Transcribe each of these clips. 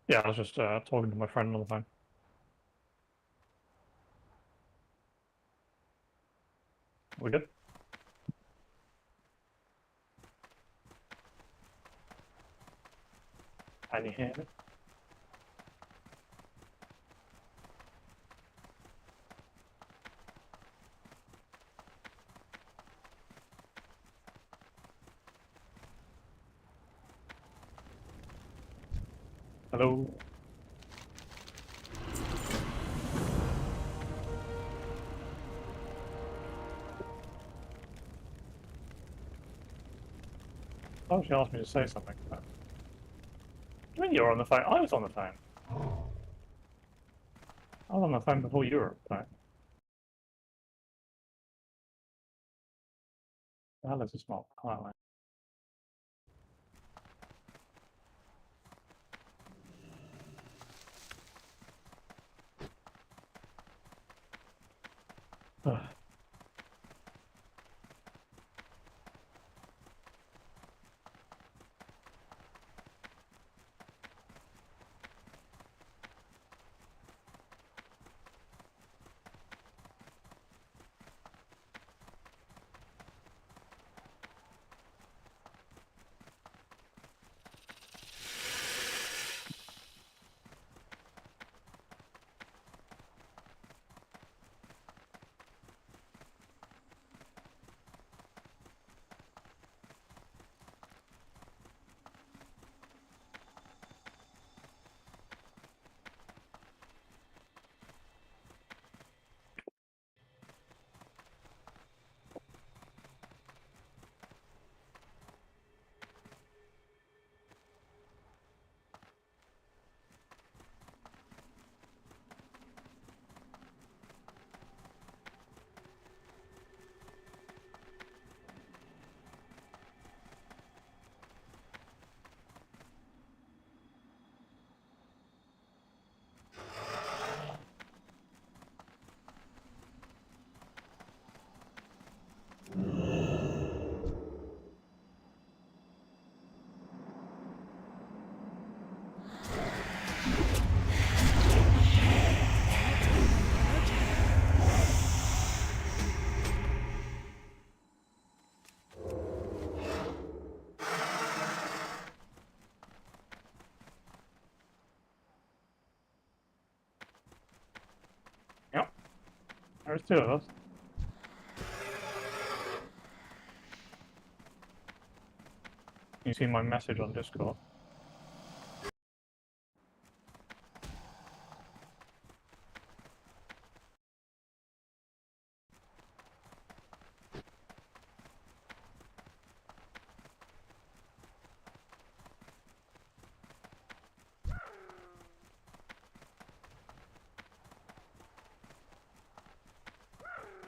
Yeah, I was just talking to my friend on the phone. We good? Can you hear me? Hello? Oh, she asked me to say something. What do you mean you were on the phone? I was on the phone. I was on the phone before you were on the phone. The hell is a smart highlight? Yep. There's two of us. You see my message on Discord.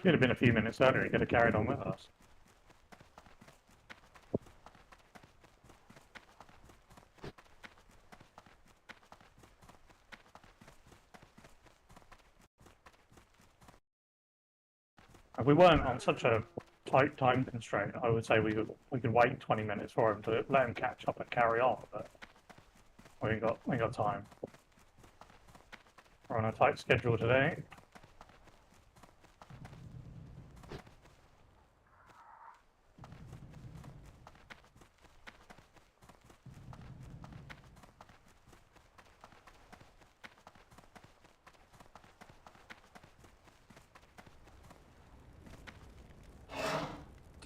Should have been a few minutes earlier, he could have carried on with us. If we weren't on such a tight time constraint, I would say we could wait 20 minutes for him to let him catch up and carry on, but we ain't got time. We're on a tight schedule today.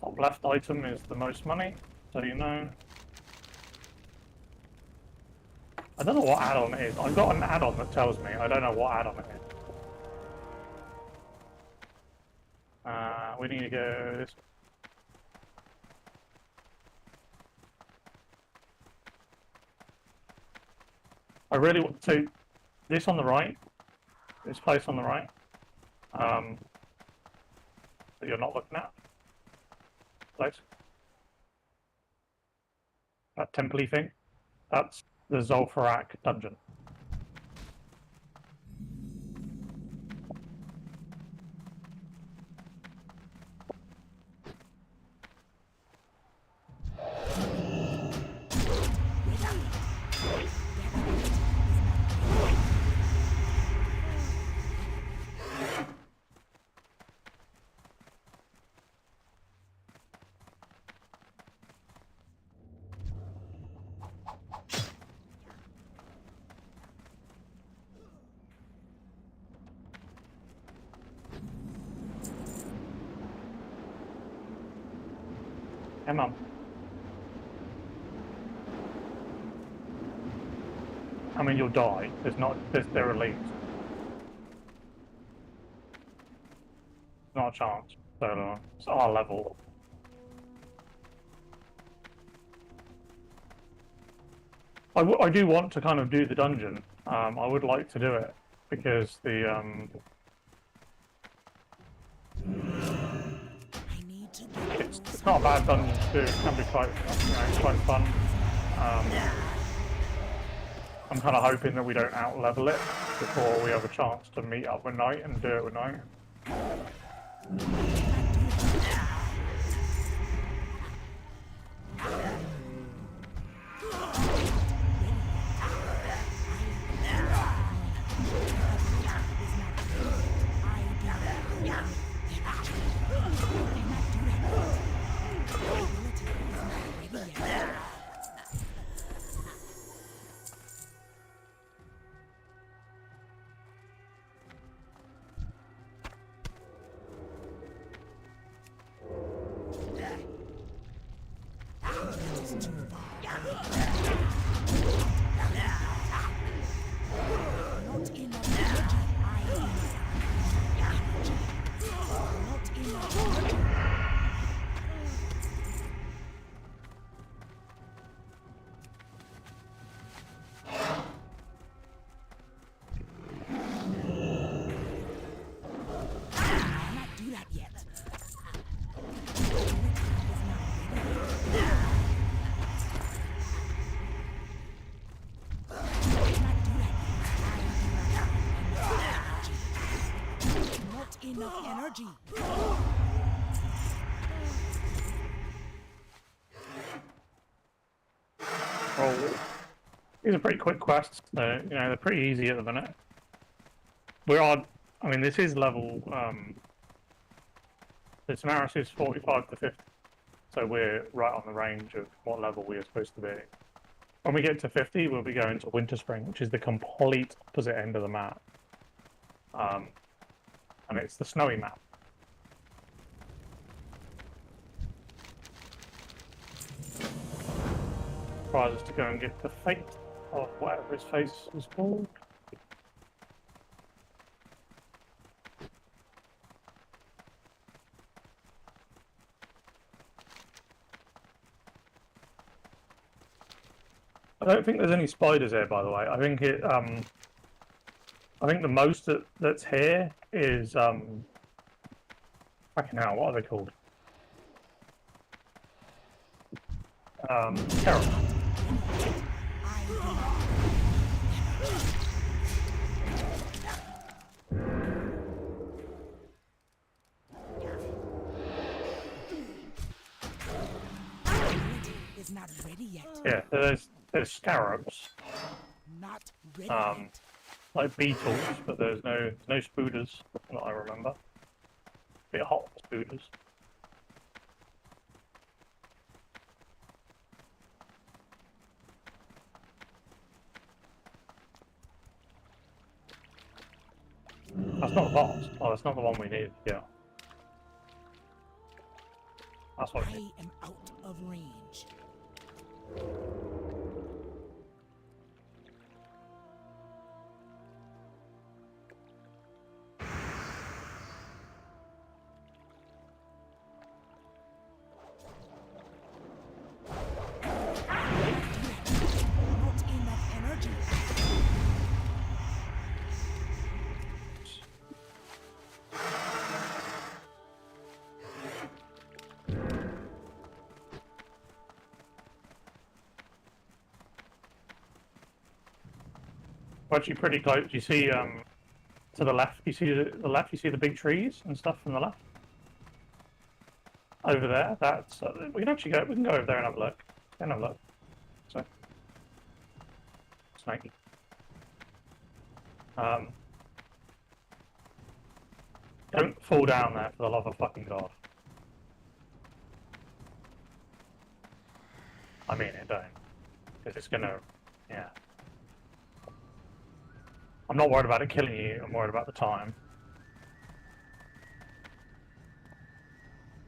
Top left item is the most money, so you know. I don't know what add-on it is. I've got an add-on that tells me. I don't know what add-on it is. We need to go this. I really want to. This on the right. This place on the right. That you're not looking at. Place. That temple-y thing. That's the Zul'Farrak dungeon. Come on. I mean, you'll die. They're elite. Not a chance. So it's our level. I do want to kind of do the dungeon. I would like to do it because it's not a bad dungeon to do. It can be quite quite fun. I'm kind of hoping that we don't out-level it before we have a chance to meet up at night and do it at night. Enough energy. Oh, these are pretty quick quests. They're pretty easy at the minute. I mean, this is level. The Tamaris is 45 to 50, so we're right on the range of what level we are supposed to be. When we get to 50, we'll be going to Winter Spring, which is the complete opposite end of the map. And it's the snowy map. Requires us to go and get the fate of whatever his face was called. I don't think there's any spiders here, by the way. I think the most that's here is fucking hell, what are they called? Terror. Is not ready yet. Yeah, there's scarabs. Not ready yet. Like beetles, but there's no spooders that I remember. Bit hot spooders. That's not the boss. Oh, that's not the one we need. Yeah. That's what I am out of range. We're actually pretty close. You see, to the left. You see the left. You see the big trees and stuff from the left. Over there. That's. We can actually go. We can go over there and have a look. And have a look. So. Snake. Don't fall down there for the love of fucking God. I mean it, don't. Because it's gonna. Yeah. I'm not worried about it killing you, I'm worried about the time.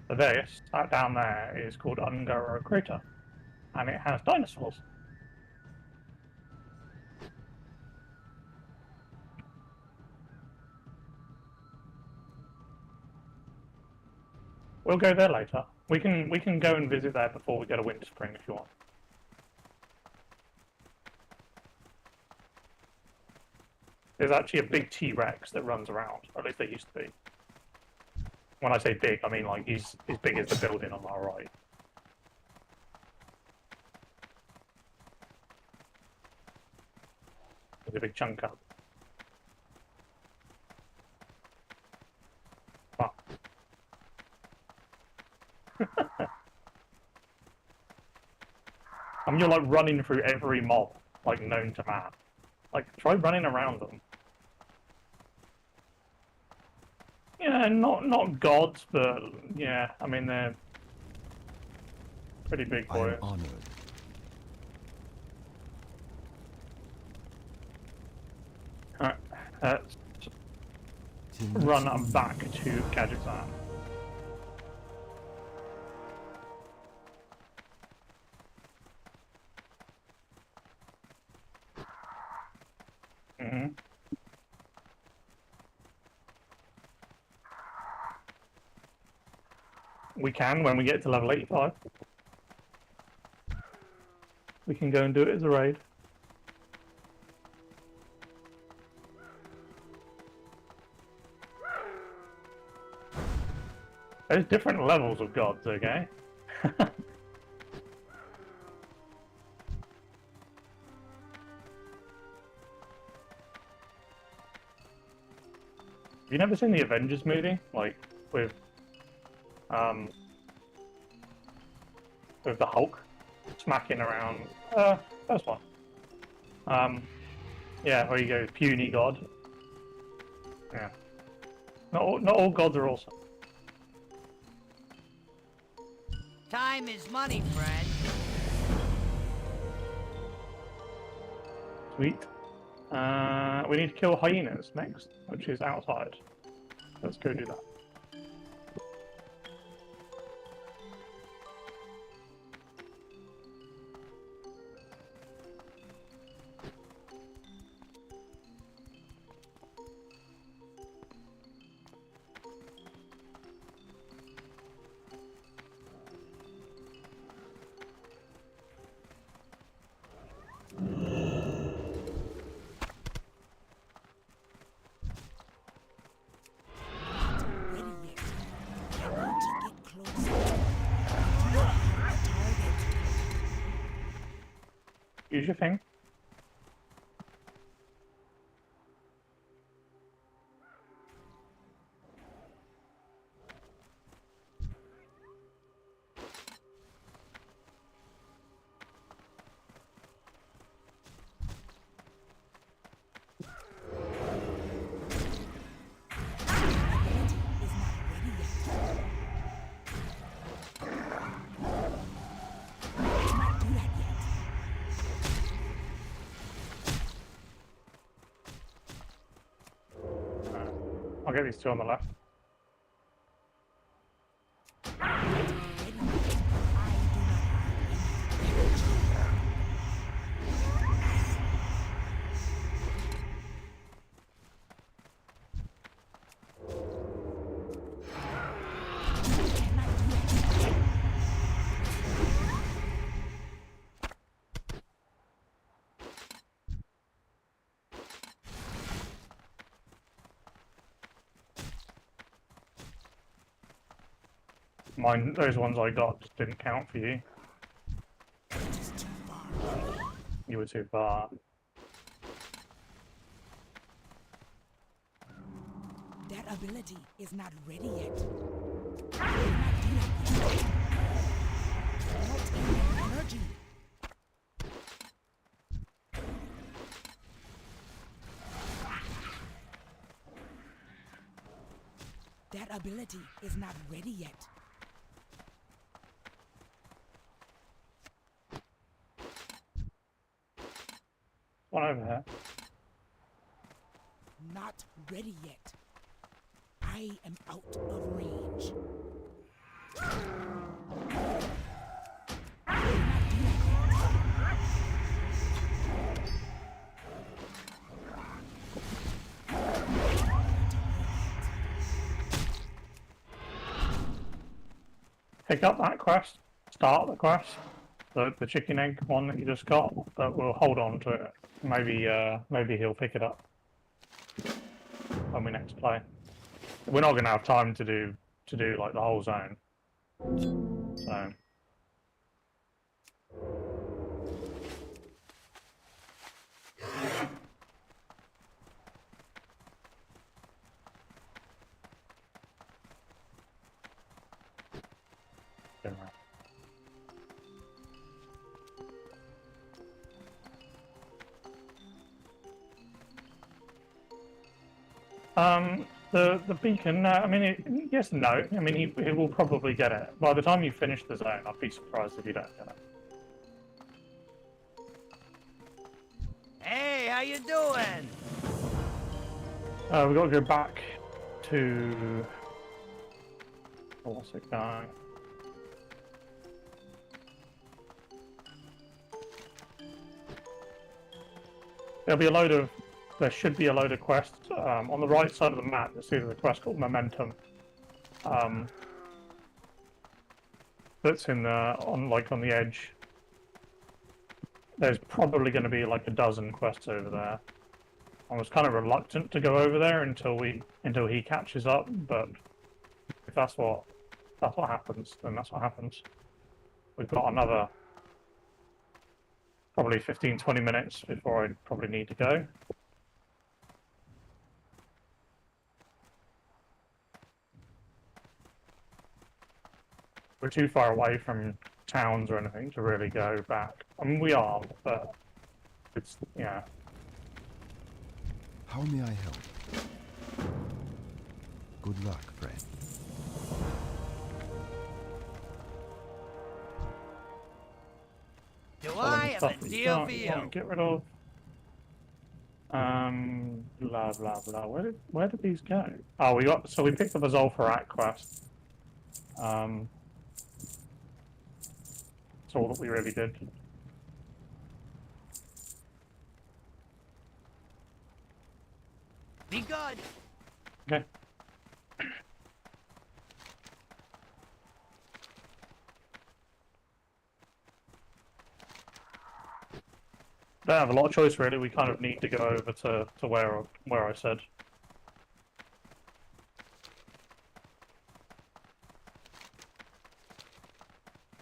This, that down there, is called unforgettable, and it has dinosaurs. We'll go there later. We can go and visit there before we go to Winter Spring if you want. There's actually a big T-Rex that runs around, or at least there used to be. When I say big, I mean like he's as big as the building on our right. There's a big chunk up. Wow. I mean, you're like running through every mob, like known to man. Like, try running around them. Yeah, not gods, but yeah, I mean they're pretty big boys. I am honored. Alright, let's run back to Kazakhstan. We can when we get to level 85. We can go and do it as a raid. There's different levels of gods, okay? Have you never seen the Avengers movie? Like, with the Hulk smacking around. First one. Yeah, where you go, puny god. Yeah. Not all gods are awesome. Time is money, friend. Sweet. We need to kill hyenas next, which is outside. Let's go do that. Use your thing. I'll get these two on the left. Mine, those ones I got just didn't count for you. You were too far. That ability is not ready yet. Not enough energy. That ability is not ready yet. One over here. Not ready yet. I am out of range. Pick up that quest, start the quest, the chicken egg one that you just got, but we'll hold on to it. Maybe he'll pick it up when we next play. We're not going to have time to do like the whole zone, so. The beacon. I mean, yes and no. I mean, he will probably get it by the time you finish the zone. I'd be surprised if you don't get it. Hey, how you doing? We got to go back to. What's it going? There'll be a load of. There should be a load of quests on the right side of the map. You'll see the quest called Momentum. That's in on the edge. There's probably going to be like a dozen quests over there. I was kind of reluctant to go over there until he catches up, but if that's what happens, then that's what happens. We've got another probably 15-20 minutes before I probably need to go. We're too far away from towns or anything to really go back. I mean, we are, but it's, yeah. How may I help? Good luck, friend. Do I have a deal for you? Get rid of. Blah blah blah. Where did these go? Oh, we picked up a Zolfarak quest. That's all that we really did. Be good. Okay. Don't have a lot of choice really. We kind of need to go over to where I said.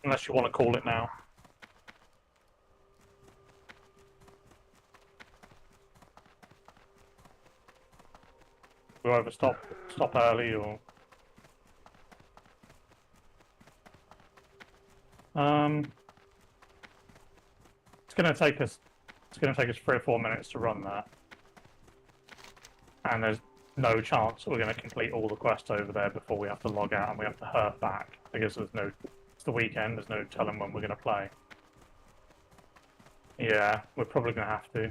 Unless you want to call it now. We'll either stop early or it's gonna take us 3 or 4 minutes to run that. And there's no chance we're gonna complete all the quests over there before we have to log out and we have to hurf back because it's the weekend, there's no telling when we're gonna play. Yeah, we're probably gonna have to.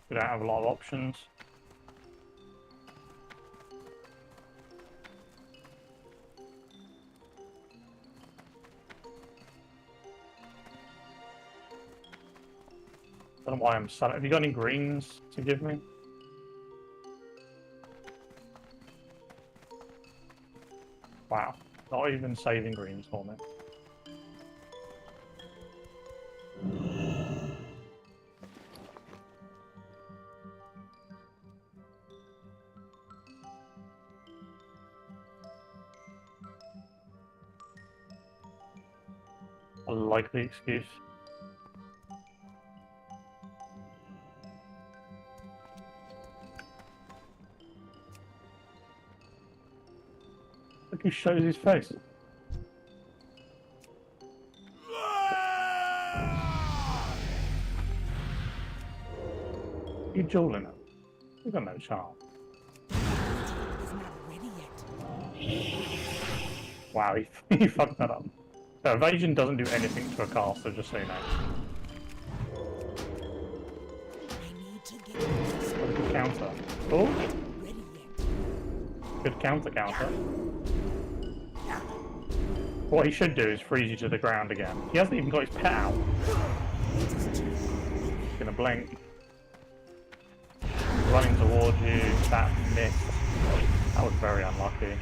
We don't have a lot of options. I don't know why I'm selling. Have you got any greens to give me? Wow, not even saving greens for me. I like the excuse. Look, he shows his face. You dueling him? You've got no chance. Is not ready yet. Wow, he fucked that up. So evasion doesn't do anything to a caster, just so you know. I need to get this What a good counter. Oh, ready yet. good counter. What he should do is freeze you to the ground again. He hasn't even got his pet out. He's gonna blink. Running towards you, that missed. That was very unlucky.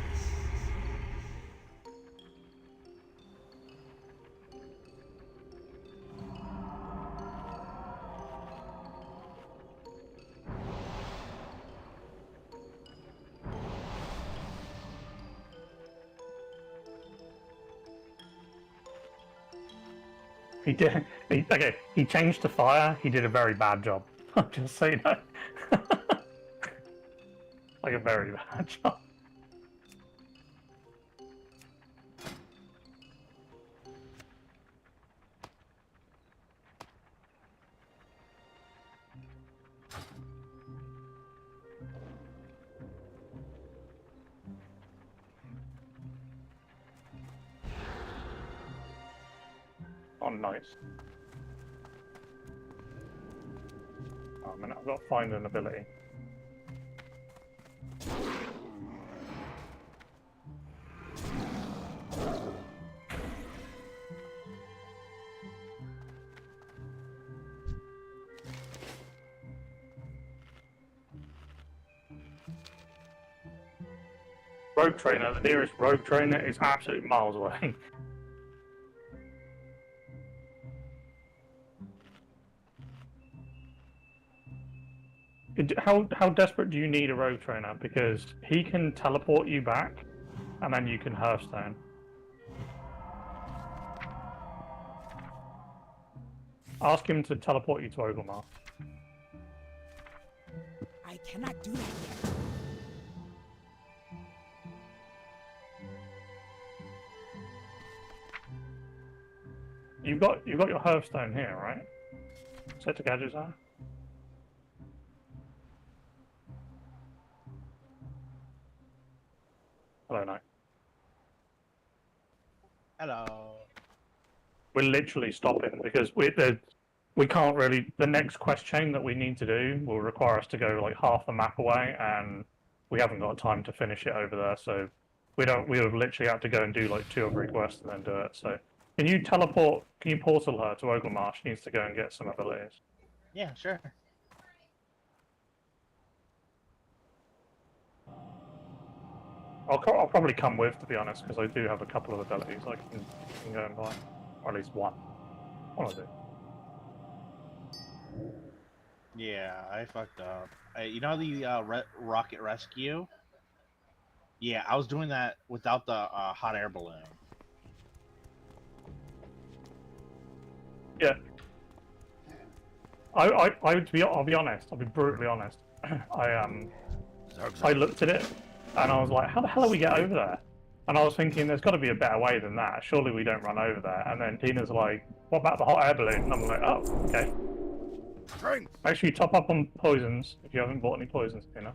He did. Okay, he changed to fire. He did a very bad job. Just so you know. Like a very bad job. Oh, nice. Oh, man, I've got to find an ability. Rogue trainer, the nearest rogue trainer is absolutely miles away. How desperate do you need a rogue trainer? Because he can teleport you back, and then you can Hearthstone. Ask him to teleport you to Oglemar. I cannot do that yet. You've got your Hearthstone here, right? Set to gadgets are. Hello, Knight. Hello. We're literally stopping because we can't really. The next quest chain that we need to do will require us to go like half the map away, and we haven't got time to finish it over there. So we would literally have to go and do like 2 or 3 quests and then do it. So can you teleport? Can you portal her to Oglemar? She needs to go and get some abilities. Yeah, sure. I'll probably come with, to be honest, because I do have a couple of abilities I can go and buy, or at least one. One I do. Yeah, I fucked up. You know the rocket rescue? Yeah, I was doing that without the hot air balloon. Yeah. I'll be honest. I'll be brutally honest. I looked at it and I was like, how the hell do we get over there? And I was thinking, there's got to be a better way than that. Surely we don't run over there. And then Tina's like, what about the hot air balloon? And I'm like, oh, okay. Make sure you top up on poisons if you haven't bought any poisons, Tina.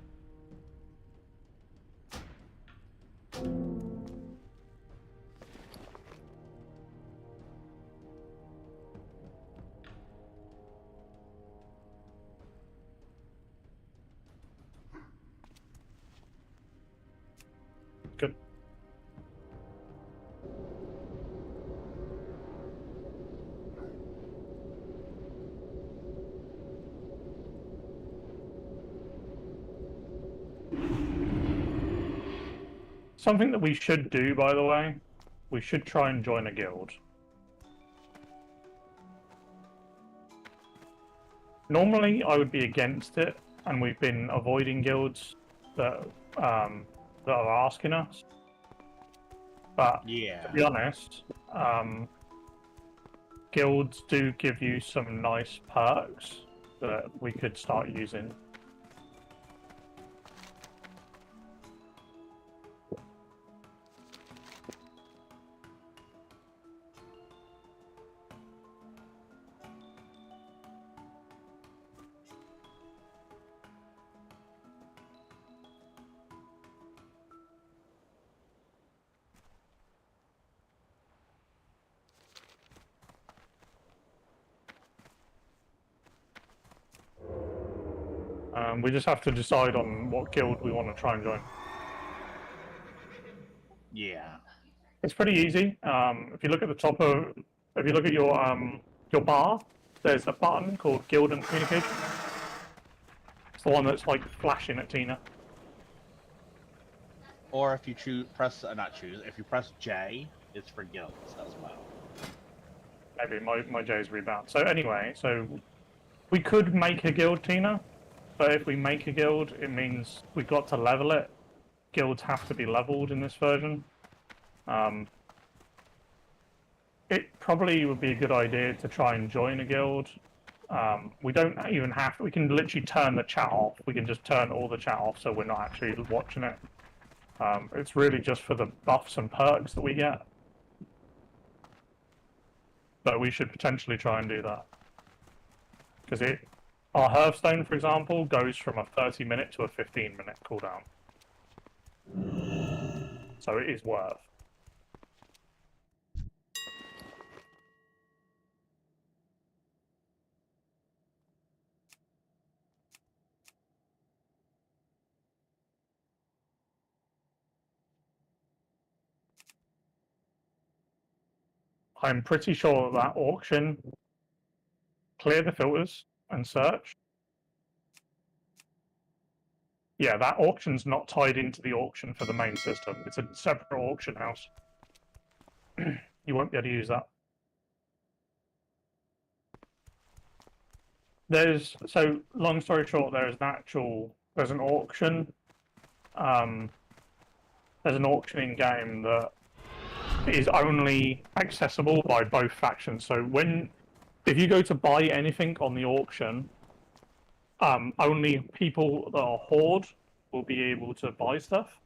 Good. Something that we should do, by the way, we should try and join a guild. Normally, I would be against it, and we've been avoiding guilds that are asking us. But Yeah. to be honest, guilds do give you some nice perks that we could start using. We just have to decide on what guild we want to try and join. Yeah. It's pretty easy. If you look at the top of, if you look at your bar, there's a button called Guild and Communication. It's the one that's like flashing at Tina. Or if you choose, if you press J, it's for guilds as well. Maybe my J's rebound. So anyway, so we could make a guild, Tina, but if we make a guild, it means we've got to level it. Guilds have to be leveled in this version. It probably would be a good idea to try and join a guild. We don't even have to, we can literally turn the chat off. We can just turn all the chat off so we're not actually watching it. It's really just for the buffs and perks that we get. But we should potentially try and do that. Because our Hearthstone, for example, goes from a 30-minute to a 15-minute cooldown. So it is worth. I'm pretty sure that auction, clear the filters and search. Yeah, that auction's not tied into the auction for the main system. It's a separate auction house. You won't be able to use that. So long story short, there's an auction. There's an auction in game that is only accessible by both factions. So if you go to buy anything on the auction, only people that are Horde will be able to buy stuff.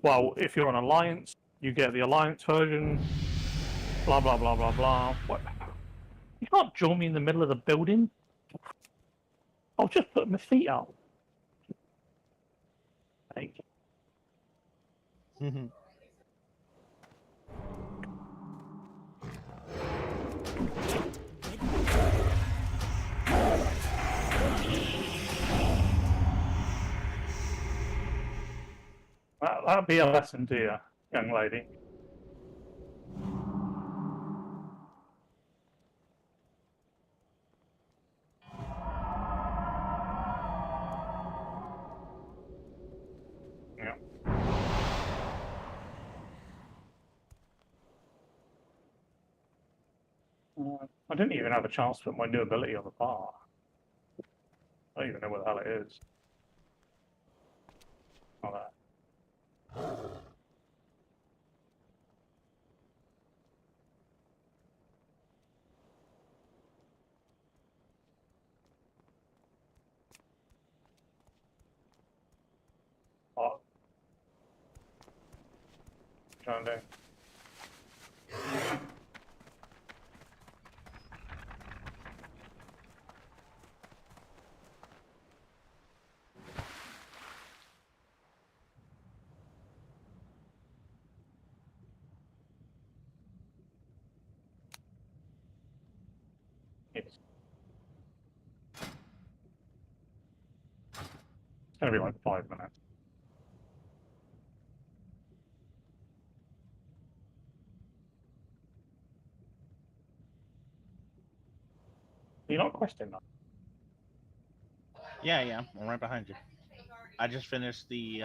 Well, if you're on Alliance, you get the Alliance version, blah, blah, blah, blah, blah. What? You can't join me in the middle of the building. I'll just put my feet up. Thank you. That'll be a lesson to you, young lady. Yeah. I didn't even have a chance to put my new ability on the bar. I don't even know what the hell it is. Oh, that. What? Trying to do. It's gonna be like 5 minutes. You're not questioning that. Yeah, I'm right behind you. I just finished the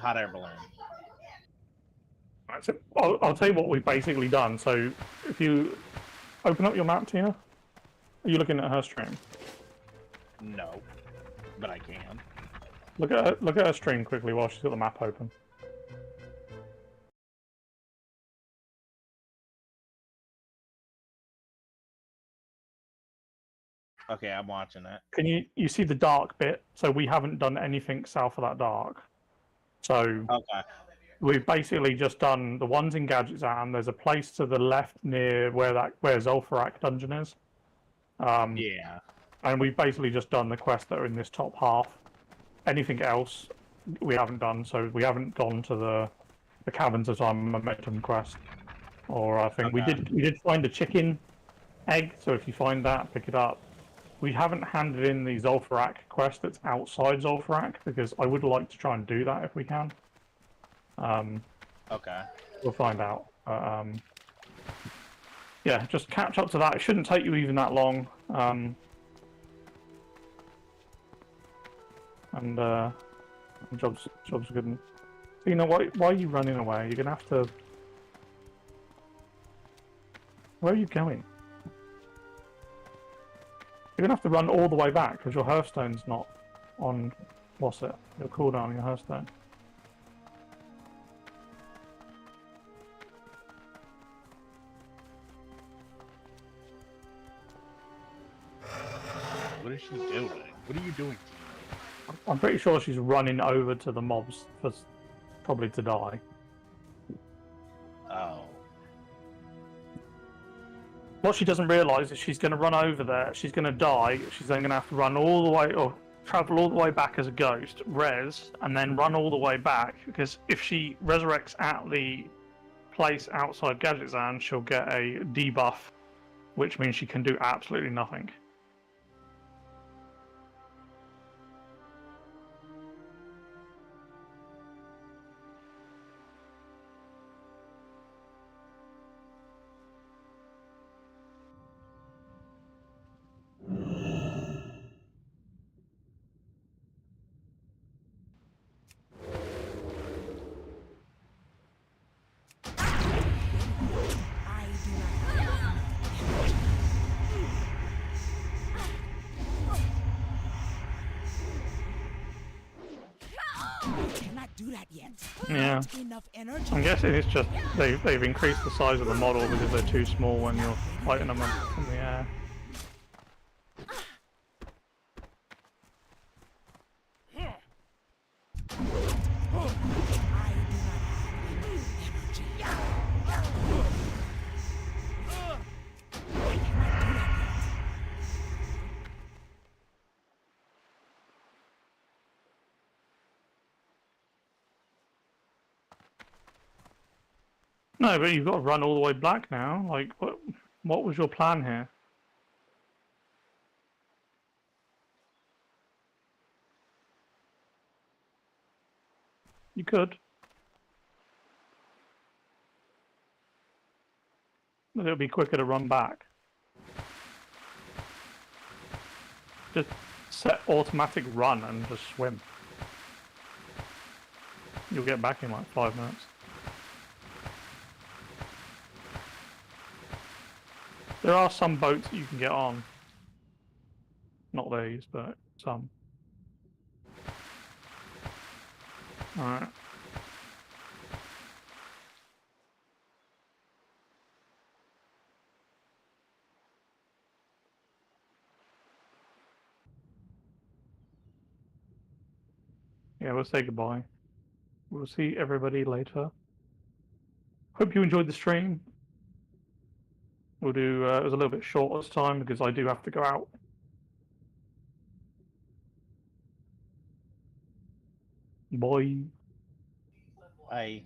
hot air balloon. Right, so I'll tell you what we've basically done. So if you open up your map, Tina, are you looking at her stream? No, but I can. Look at her stream quickly while she's got the map open. Okay, I'm watching that. Can you see the dark bit? So we haven't done anything south of that dark. So Okay. we've basically just done the ones in Gadgets and there's a place to the left near where Zolfarak dungeon is. Yeah. And we've basically just done the quests that are in this top half. Anything else we haven't done, so we haven't gone to the Caverns of Time Momentum quest. Or I think we did find a chicken egg, so if you find that, pick it up. we haven't handed in the Zul'Farrak quest that's outside Zul'Farrak, because I would like to try and do that if we can. Okay. We'll find out. Yeah, just catch up to that. It shouldn't take you even that long. And job's good. So, you know, why are you running away? You're gonna have to. Where are you going? You're gonna have to run all the way back because your Hearthstone's not on. What's it? Your cooldown on your Hearthstone. What is she doing? What are you doing? I'm pretty sure she's running over to the mobs for probably to die. Oh. What she doesn't realise is she's going to run over there, she's going to die, she's then going to have to run all the way, or travel all the way back as a ghost, res, and then run all the way back, because if she resurrects at the place outside Gadgetzan, she'll get a debuff, which means she can do absolutely nothing. I do not. I cannot do that yet. Yeah. Not enough energy. I'm guessing it's just they've increased the size of the model because they're too small when you're fighting them up in the air. No, but you've got to run all the way back now. Like, what was your plan here? You could. But it'll be quicker to run back. Just set automatic run and just swim. You'll get back in like 5 minutes. There are some boats that you can get on. Not these, but some. Alright. Yeah, we'll say goodbye. We'll see everybody later. Hope you enjoyed the stream. We'll do, it was a little bit short this time because I do have to go out. Bye. Bye.